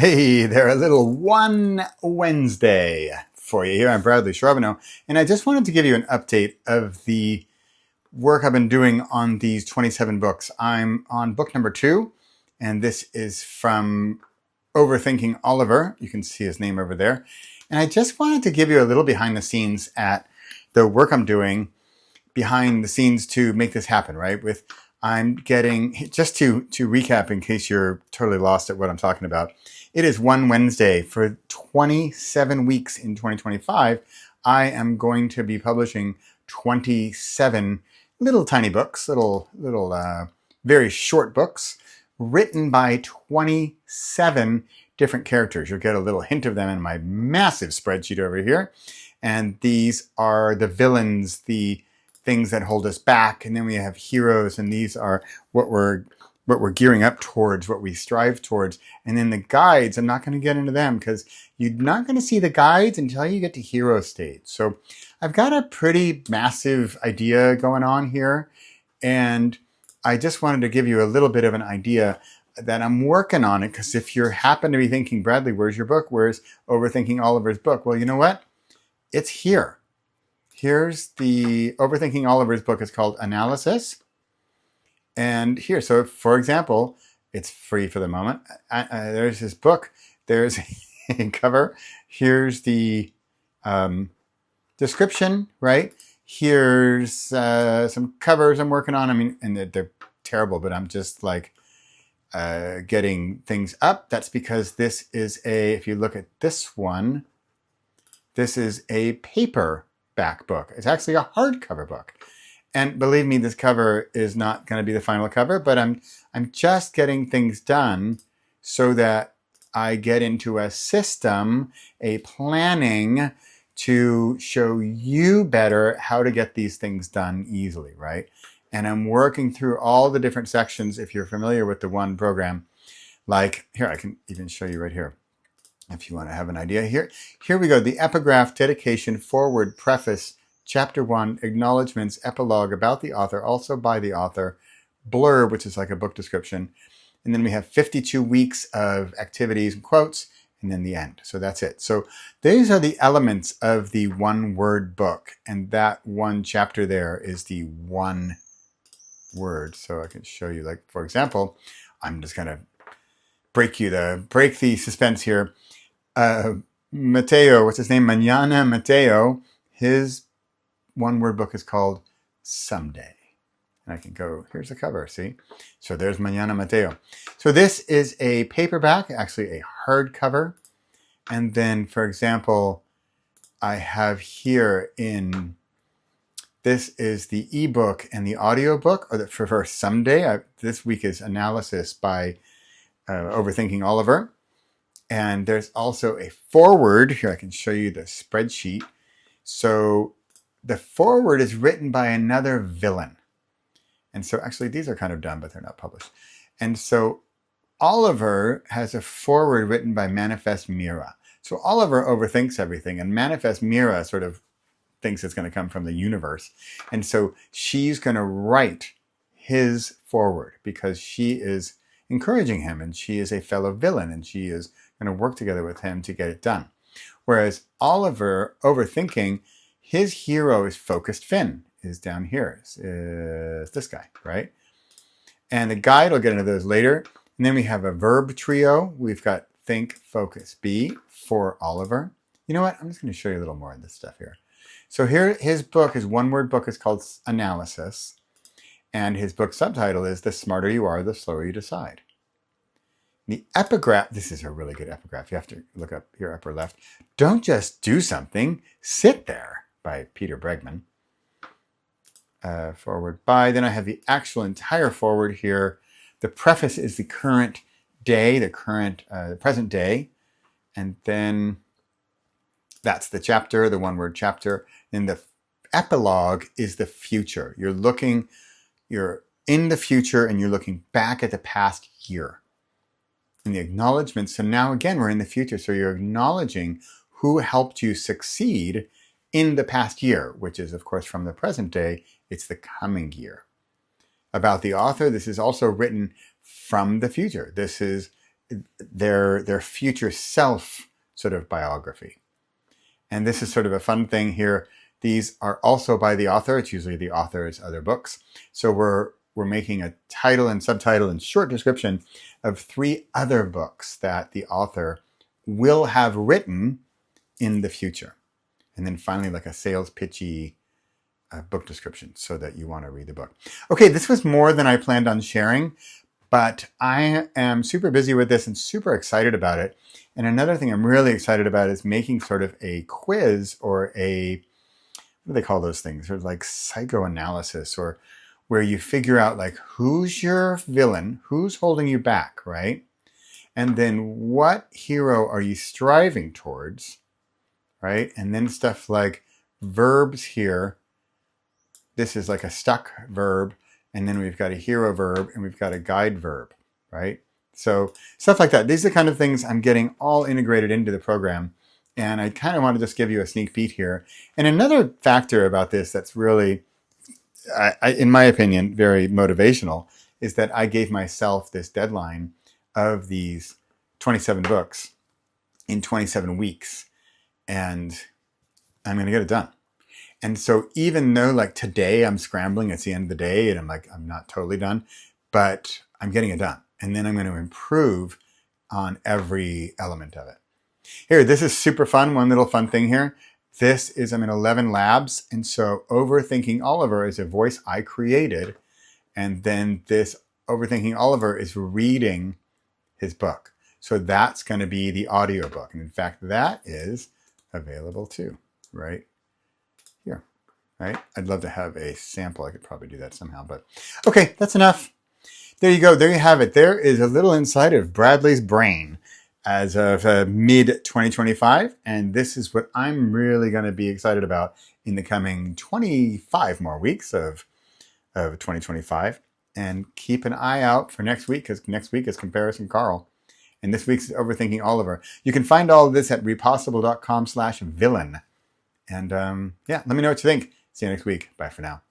Hey there, a little one Wednesday for you here. I'm Bradley Charbonneau, and I just wanted to give you an update of the work I've been doing on these 27 books. I'm on book number 2, and this is from Overthinking Oliver. You can see his name over there. And I just wanted to give you a little behind the scenes at the work I'm doing behind the scenes to make this happen, right? I'm getting, just to recap in case you're totally lost at what I'm talking about, it is one Wednesday for 27 weeks in 2025. I am going to be publishing 27 little tiny books, very short books, written by 27 different characters. You'll get a little hint of them in my massive spreadsheet over here. And these are the villains, the things that hold us back, and then we have heroes, and these are what we're gearing up towards, what we strive towards. And then the guides, I'm not going to get into them because you're not going to see the guides until you get to hero stage. So I've got a pretty massive idea going on here, and I just wanted to give you a little bit of an idea that I'm working on it, because if you happen to be thinking, Bradley, where's your book? Where's Overthinking Oliver's book? Well, you know what? It's here. Here's the Overthinking Oliver's book. It's called Analysis. And here, so for example, it's free for the moment. There's his book. There's a cover. Here's the description, right? Here's some covers I'm working on. I mean, and they're terrible, but I'm just like getting things up. That's because this is if you look at this one, this is a paperback book. It's actually a hardcover book. And believe me, this cover is not going to be the final cover, but I'm just getting things done so that I get into a system, a planning to show you better how to get these things done easily, right? And I'm working through all the different sections. If you're familiar with the one program, like here, I can even show you right here. If you want to have an idea here we go. The Epigraph, dedication, foreword, preface, chapter 1, acknowledgements, epilogue, about the author, also by the author, blurb, which is like a book description. And then we have 52 weeks of activities and quotes, and then the end. So that's it. So these are the elements of the one word book. And that one chapter there is the one word. So I can show you, like, for example, I'm just going to break the suspense here. Mateo, what's his name? Mañana Mateo, his one-word book is called Someday. And I can go, here's the cover, see? So there's Mañana Mateo. So this is a paperback, actually a hardcover. And then, for example, I have here this is the ebook and the audiobook, or for Someday. This week is Analysis by Overthinking Oliver. And there's also a foreword. Here, I can show you the spreadsheet. So the foreword is written by another villain. And so actually these are kind of done, but they're not published. And so Oliver has a foreword written by Manifest Mira. So Oliver overthinks everything, and Manifest Mira sort of thinks it's going to come from the universe. And so she's going to write his foreword because she is encouraging him, and she is a fellow villain, and she is going to work together with him to get it done. Whereas Oliver, overthinking, his hero is Focused Finn, is down here, is this guy, right? And the guide, I'll get into those later. And then we have a verb trio. We've got think, focus, be for Oliver. You know what? I'm just going to show you a little more of this stuff here. So here, his book, his one-word book is called Analysis. And his book subtitle is The Smarter You Are, the Slower You Decide. The epigraph, this is a really good epigraph. You have to look up here, upper left. Don't just do something, sit there, by Peter Bregman. Forward by. Then I have the actual entire forward here. The preface is the current day, the present day. And then that's the chapter, the one-word chapter. And the epilogue is the future. You're in the future and you're looking back at the past year. And the acknowledgement, so now again, we're in the future. So you're acknowledging who helped you succeed in the past year, which is, of course, from the present day, it's the coming year. About the author, this is also written from the future. This is their future self sort of biography. And this is sort of a fun thing here. These are also by the author. It's usually the author's other books. So we're making a title and subtitle and short description of 3 other books that the author will have written in the future. And then finally, like a sales pitchy book description so that you want to read the book. Okay, this was more than I planned on sharing, but I am super busy with this and super excited about it. And another thing I'm really excited about is making sort of a quiz or a, what do they call those things? Sort of like psychoanalysis, or where you figure out like who's your villain, who's holding you back, right? And then what hero are you striving towards, right? And then stuff like verbs here. This is like a stuck verb. And then we've got a hero verb and we've got a guide verb, right? So stuff like that. These are the kind of things I'm getting all integrated into the program. And I kind of want to just give you a sneak peek here. And another factor about this that's really, in my opinion, very motivational is that I gave myself this deadline of these 27 books in 27 weeks. And I'm going to get it done. And so even though like today I'm scrambling, it's the end of the day and I'm like, I'm not totally done, but I'm getting it done. And then I'm going to improve on every element of it. Here, this is super fun. One little fun thing here. This is, I'm in 11 labs. And so Overthinking Oliver is a voice I created. And then this Overthinking Oliver is reading his book. So that's going to be the audio book. And in fact, that is available too, right here, right? I'd love to have a sample. I could probably do that somehow, but okay, that's enough. There you go. There you have it. There is a little inside of Bradley's brain as of mid-2025. And this is what I'm really going to be excited about in the coming 25 more weeks of 2025. And keep an eye out for next week, because next week is Comparison Carl. And this week's Overthinking Oliver. You can find all of this at repossible.com/villain. And yeah, let me know what you think. See you next week. Bye for now.